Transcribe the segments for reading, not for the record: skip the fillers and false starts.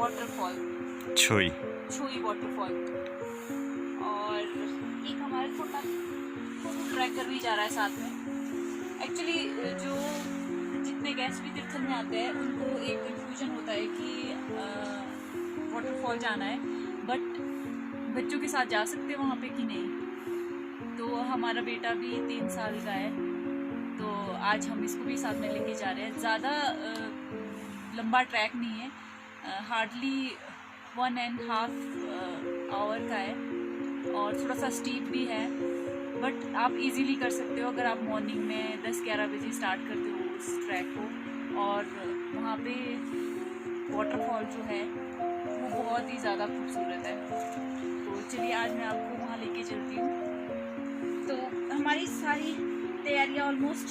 Waterfall, छोई waterfall. और एक हमारा छोटा ट्रैकर भी जा रहा है साथ में। एक्चुअली जो जितने गेस्ट भी तीर्थन में आते हैं उनको एक कंफ्यूजन होता है कि वाटरफॉल जाना है, बट बच्चों के साथ जा सकते हैं वहाँ पे कि नहीं। तो हमारा बेटा भी 3 साल का है, तो आज हम इसको भी साथ में लेके जा रहे हैं। ज़्यादा लंबा ट्रैक नहीं है, हार्डली 1.5 आवर का है और थोड़ा सा स्टीप भी है, बट आप इजीली कर सकते हो अगर आप मॉर्निंग में 10-11 बजे स्टार्ट करते हो उस ट्रैक को। और वहाँ पे वाटरफॉल जो है वो बहुत ही ज़्यादा खूबसूरत है। तो चलिए आज मैं आपको वहाँ लेके चलती हूँ। तो हमारी सारी तैयारियाँ ऑलमोस्ट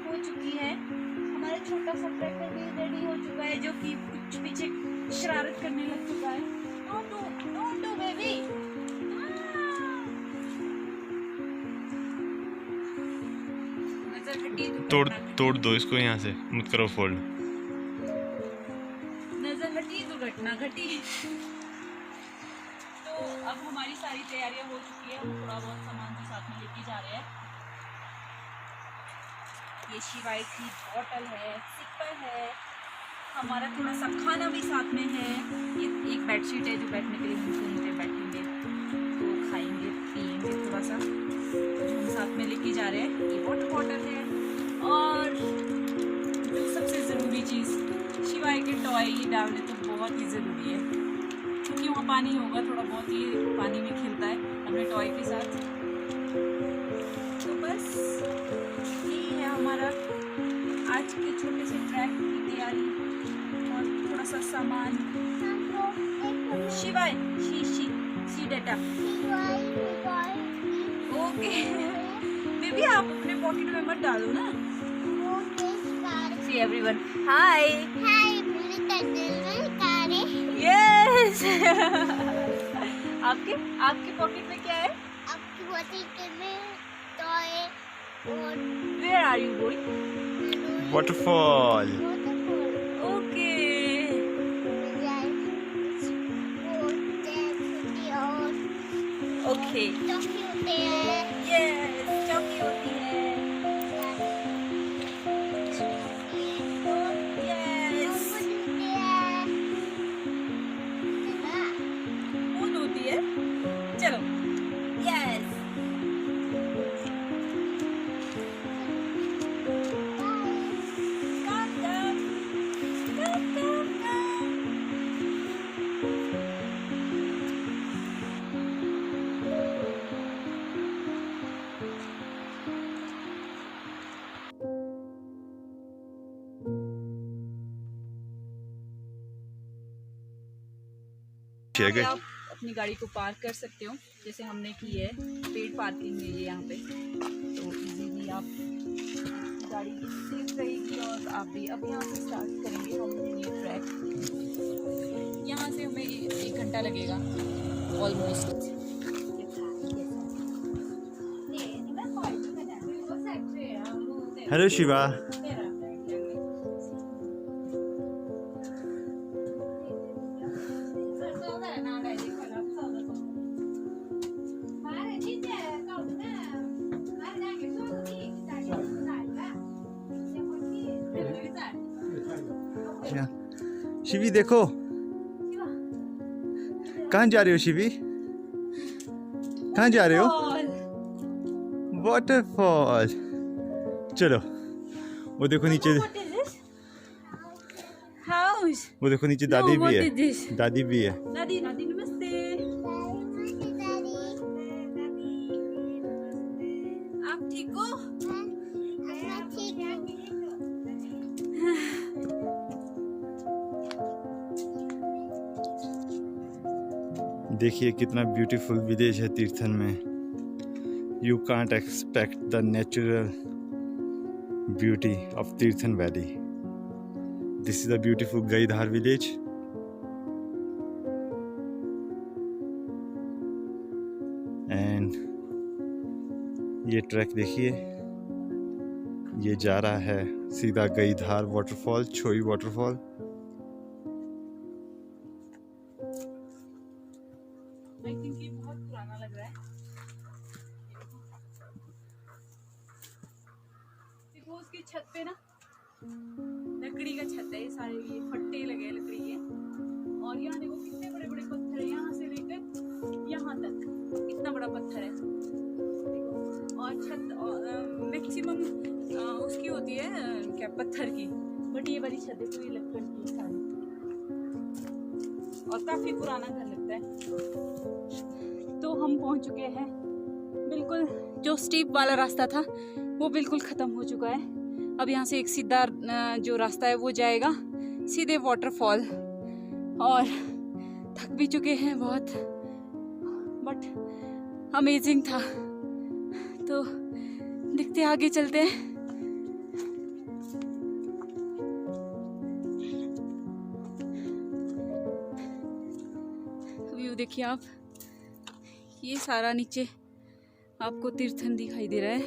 हो चुकी है। हमारा छोटा सा ट्रैकर भी रेडी हो चुका है, जो कि कुछ पीछे शरारत करने लग चुका है। Don't do baby. तोड़ दो इसको यहाँ से, मत करो फोल्ड। नजर हटी दुर्घटना घटी। तो अब हमारी सारी तैयारियां हो चुकी है, हम थोड़ा बहुत सामान भी साथ में लेके जा रहे हैं। ये शिवाय की बॉटल है, सिक्कर है, हमारा थोड़ा सा खाना भी साथ में है। ये एक बेडशीट है जो बैठने के लिए हम कहीं पे बैठेंगे तो खाएंगे पिएंगे थोड़ा सा, जो हम साथ में लेके जा रहे हैं। ये वाटर बॉटल है और जो सबसे ज़रूरी चीज़ शिवाय के टॉय डालने तो बहुत ही ज़रूरी है, क्योंकि वहाँ पानी होगा, थोड़ा बहुत ही पानी में खेलता है अपने टॉय के साथ। तो बस यही है हमारा आज के छोटे से ट्रैक की तैयारी और थोड़ा सा सामान। शिवाय शी डेटा ओके बेबी, आप अपने पॉकेट में मत डालो ना। See everyone hi yes. आपके पॉकेट में क्या है? आपकी पॉकेट में टॉय और where are you going? Waterfall. Okay okay चॉकी होते हैं। यस चौकी होती है। यस कौन होती है? चलो यस आप अपनी गाड़ी को पार्क कर सकते हो, जैसे हमने की है। पेड पार्किंग है ये यहाँ पे, तो इजीली आप गाड़ी की सेफ रहेगी और आप भी। अब यहाँ से स्टार्ट करेंगे हम ये ट्रैक। यहाँ से हमें 1 घंटा लगेगा ऑलमोस्ट। हेलो शिवा। शिवी देखो, कहाँ जा रहे हो शिवी? कहाँ जा रहे हो? वाटरफॉल। चलो वो देखो नीचे, वो देखो नीचे दादी भी है, दादी भी है। दादी नमस्ते। आप ठीक हो? देखिए कितना ब्यूटीफुल विलेज है तीर्थन में। You can't expect the natural beauty of Tirthan valley. This is a beautiful Gaidhar village. And ये ट्रैक देखिए, ये जा रहा है सीधा गईधार वाटरफॉल, छोई वाटरफॉल। छत पे ना लकड़ी का छत है, ये सारे ये फट्टे लगे हैं लकड़ी के। और यहाँ देखो कितने बड़े बड़े पत्थर है, यहाँ से लेकर यहाँ तक इतना बड़ा पत्थर है देखो। और छत मैक्सिमम उसकी होती है क्या पत्थर की, बट ये वाली छत है पूरी लकड़ की सारी, और काफी पुराना घर लगता है। तो हम पहुंच चुके हैं, बिल्कुल जो स्टीप वाला रास्ता था वो बिल्कुल खत्म हो चुका है। अब यहाँ से एक सीधा जो रास्ता है वो जाएगा सीधे वाटरफॉल। और थक भी चुके हैं बहुत, बट अमेजिंग था। तो दिखते आगे चलते हैं। व्यू देखिए आप, ये सारा नीचे आपको तीर्थन दिखाई दे रहा है।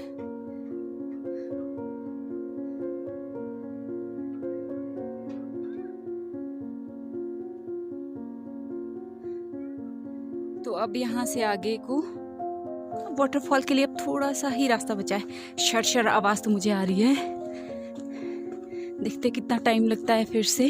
तो अब यहाँ से आगे को वाटरफॉल के लिए अब थोड़ा सा ही रास्ता बचा है। शर आवाज तो मुझे आ रही है, देखते कितना टाइम लगता है फिर से।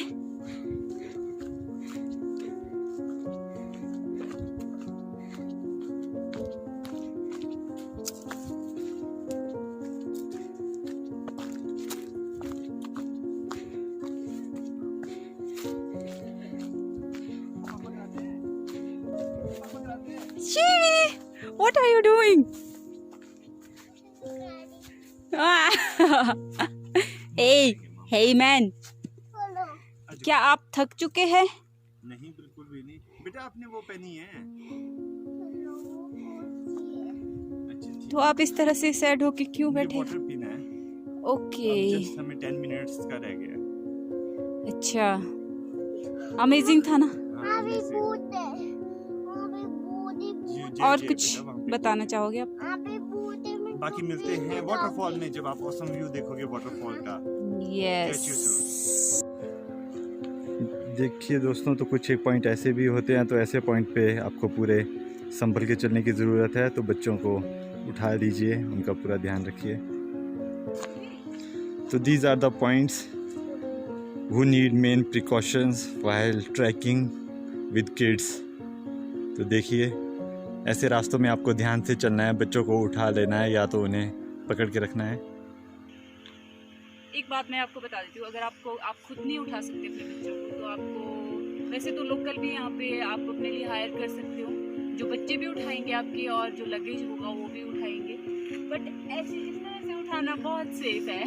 Shivi, what are you doing? hey man, क्या आप थक चुके हैं? नहीं, बिल्कुल भी नहीं बेटा, आपने वो पहनी है। अच्छा, तो आप इस तरह से सैड होके क्यों बैठे? वाटर पीना है। ओके, जस्ट हमें 10 मिनट्स का रह गया। अच्छा, अमेजिंग था ना? हाँ, अभी amazing। भूत है, अभी भूत ही और जे कुछ बेटा, वहाँ पे। बताना चाहोगे आप? अभी भूत है, मैं बाकी मिलते हैं वाटरफॉल में, जब आप ऑसम व्यू देखोगे वाटरफॉल का। यस। देखिए दोस्तों, तो कुछ एक पॉइंट ऐसे भी होते हैं, तो ऐसे पॉइंट पे आपको पूरे संभल के चलने की ज़रूरत है। तो बच्चों को उठा लीजिए, उनका पूरा ध्यान रखिए। तो these are the points who need main precautions while trekking with kids। तो देखिए, ऐसे रास्तों में आपको ध्यान से चलना है, बच्चों को उठा लेना है या तो उन्हें पकड़ के रखना है। एक बात मैं आपको बता देती हूँ, अगर आप खुद नहीं उठा सकते अपने बच्चों को, तो आपको वैसे तो लोकल भी यहाँ पे आप अपने लिए हायर कर सकते हो, जो बच्चे भी उठाएंगे आपके और जो लगेज होगा वो भी उठाएंगे। बट ऐसे इस तरह से उठाना बहुत सेफ है।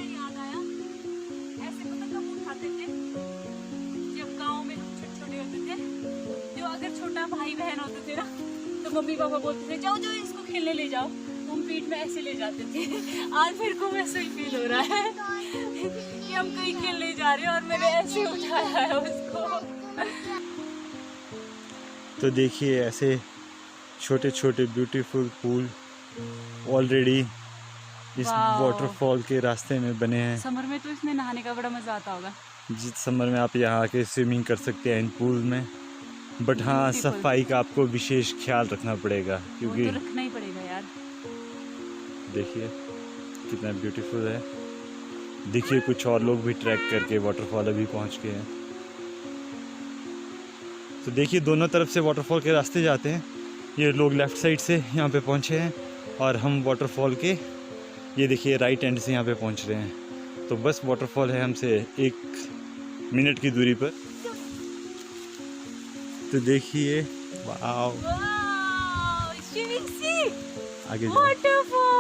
याद आया, ऐसे पता कब उठाते थे, जब गांव में हम छोटे होते थे, जो अगर छोटा भाई बहन होते थे ना, तो मम्मी पापा बोलते थे जाओ जाओ इसको खेलने ले जाओ, तो हम पीठ में ऐसे ले जाते थे। आज मेरे को वैसे ही फील हो रहा है कि हम कहीं खेलने जा रहे हैं और मैंने ऐसे उठाया है उसको। तो देखिए, ऐसे छोटे छोटे ब्यूटीफुल पूल ऑलरेडी इस वाओ। वाटरफॉल के रास्ते में बने हैं। समर में तो इसमें नहाने का बड़ा मजा आता होगा। जिस समर में आप यहाँ आके स्विमिंग कर सकते हैं इन पूल में, बट हाँ, Beautiful। सफाई का आपको विशेष ख्याल रखना पड़ेगा, वो क्योंकि तो रखना ही पड़ेगा यार। देखिए कितना ब्यूटीफुल है। देखिए, कुछ और लोग भी ट्रैक करके वाटरफॉल अभी पहुँच गए हैं। तो देखिए, दोनों तरफ से वाटरफॉल के रास्ते जाते हैं। ये लोग लेफ़्ट साइड से यहाँ पे पहुँचे हैं और हम वाटरफॉल के ये देखिए राइट एंड से यहाँ पे पहुँच रहे हैं। तो बस वाटरफॉल है हमसे 1 मिनट की दूरी पर। तो देखिए, वाओ, वाओ, स्विमिंग सी, आगे जाओ। वाटरफॉल।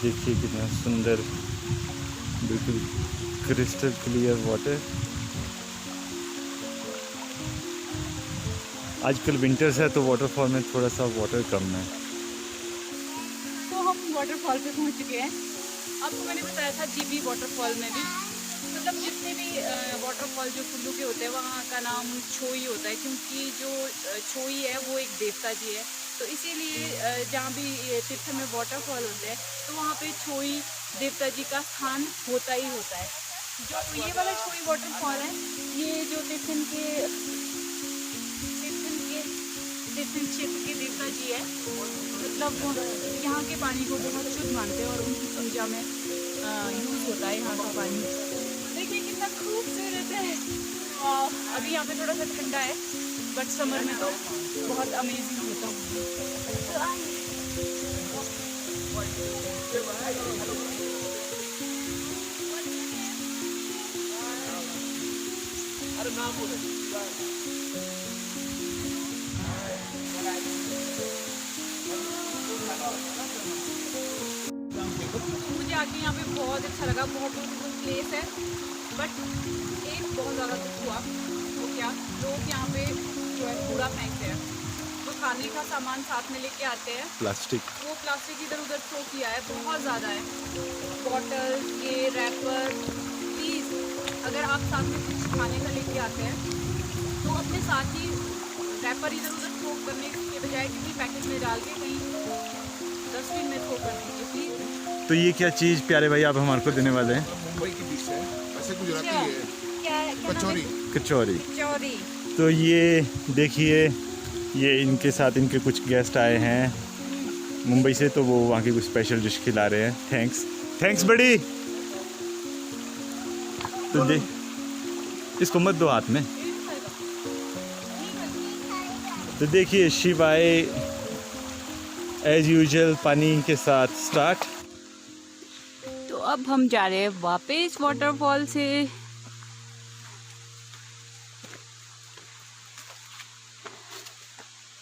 देखिए कितना सुंदर, बिल्कुल क्रिस्टल क्लियर वाटर। आजकल विंटर्स है तो वाटरफॉल में थोड़ा सा वाटर कम है। तो हम वाटरफॉल पे पहुंच चुके हैं। आपको मैंने बताया था जीबी वाटरफॉल में भी, मतलब जितने भी वाटरफॉल जो कुल्लू के होते हैं वहाँ का नाम छोई होता है, क्योंकि जो छोई है वो एक देवता जी है। तो इसीलिए जहाँ भी तीर्थ में वाटरफॉल होते हैं तो वहाँ पे छोई देवता जी का स्थान होता ही होता है। जो ये वाला छोई वाटरफॉल है, ये जो तीर्थन क्षेत्र के देवता जी है, मतलब यहाँ के पानी को बहुत शुद्ध मानते हैं और उनकी पूजा में यूज़ होता है यहाँ का पानी। देखिए कितना खूबसूरत है। अभी यहाँ पे थोड़ा सा ठंडा है, बट समर में तो बहुत अमेजिंग होता है। मुझे आके यहाँ पे बहुत अच्छा लगा, बहुत ब्यूटीफुल प्लेस है। बट एक बहुत ज़्यादा दुख हुआ, वो क्या, लोग यहाँ पे जो है कूड़ा फेंकते हैं। वो खाने का सामान साथ में लेके आते हैं, प्लास्टिक, वो प्लास्टिक इधर उधर थ्रो किया है, बहुत ज़्यादा है। बॉटल, ये रैपर, प्लीज़ अगर आप साथ में कुछ खाने का लेके आते हैं तो अपने साथ ही रैपर इधर उधर थ्रो करने के बजाय किसी पैकेट में डाल के कहीं डस्टबिन में थ्रो कर दीजिए प्लीज़। तो ये क्या चीज़ प्यारे भाई आप हमारे को देने वाले हैं? मुंबई की डिश है, वैसे गुजराती है, क्या कचौरी। कचौरी। कचौरी। तो ये देखिए, ये इनके साथ इनके कुछ गेस्ट आए हैं मुंबई से, तो वो वहाँ की कुछ स्पेशल डिश खिला रहे हैं। थैंक्स बड़ी। तो दे, इसको मत दो हाथ में। तो देखिए शिवाय एज यूजुअल पानी के साथ स्टार्ट। तो अब हम जा रहे हैं वापस वाटरफॉल से।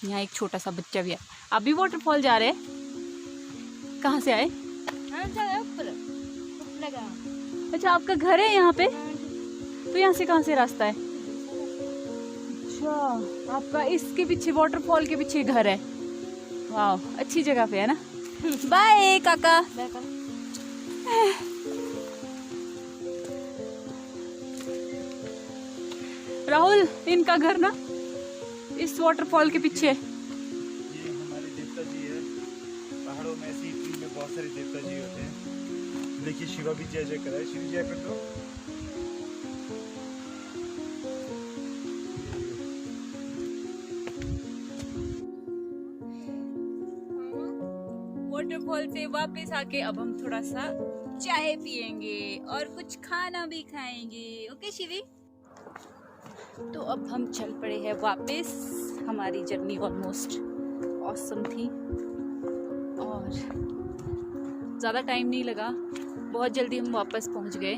यहाँ एक छोटा सा बच्चा भी है। आप भी वाटरफॉल जा रहे हैं? कहाँ से आए? अच्छा, आपका घर है यहाँ पे? तो यहाँ से कहाँ से रास्ता है? अच्छा, आपका इसके पीछे वाटरफॉल के पीछे घर है। वाह, अच्छी जगह पे है ना। बाय काका। राहुल, इनका घर ना इस वाटरफॉल के पीछे। ये हमारे देवता जी है। पहाड़ों में ऐसी ट्री में बहुत सारे देवता जी होते हैं। देखिए शिवा भी जय जय कर रहा है। शिव जय कर दो। वाटरफॉल से वापस आके अब हम थोड़ा सा चाय पियेंगे और कुछ खाना भी खाएंगे। ओके शिवी? तो अब हम चल पड़े हैं वापस। हमारी जर्नी ऑलमोस्ट ऑसम थी और ज़्यादा टाइम नहीं लगा, बहुत जल्दी हम वापस पहुंच गए।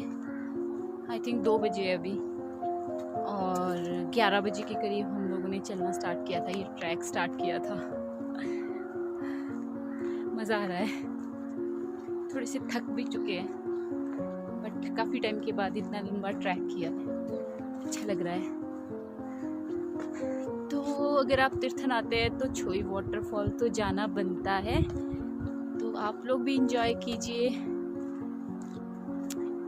आई थिंक 2 बजे अभी, और 11 बजे के करीब हम लोगों ने चलना स्टार्ट किया था, ये ट्रैक स्टार्ट किया था। मज़ा आ रहा है, थोड़े से थक भी चुके हैं, बट काफ़ी टाइम के बाद इतना लंबा ट्रैक किया है, अच्छा लग रहा है। तो अगर आप तीर्थन आते हैं तो छोई वाटरफॉल तो जाना बनता है, तो आप लोग भी इंजॉय कीजिए।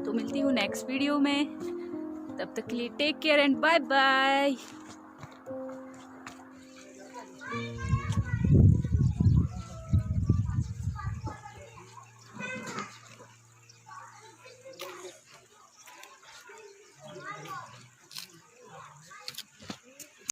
तो मिलती हूँ नेक्स्ट वीडियो में, तब तक के लिए take care and bye bye.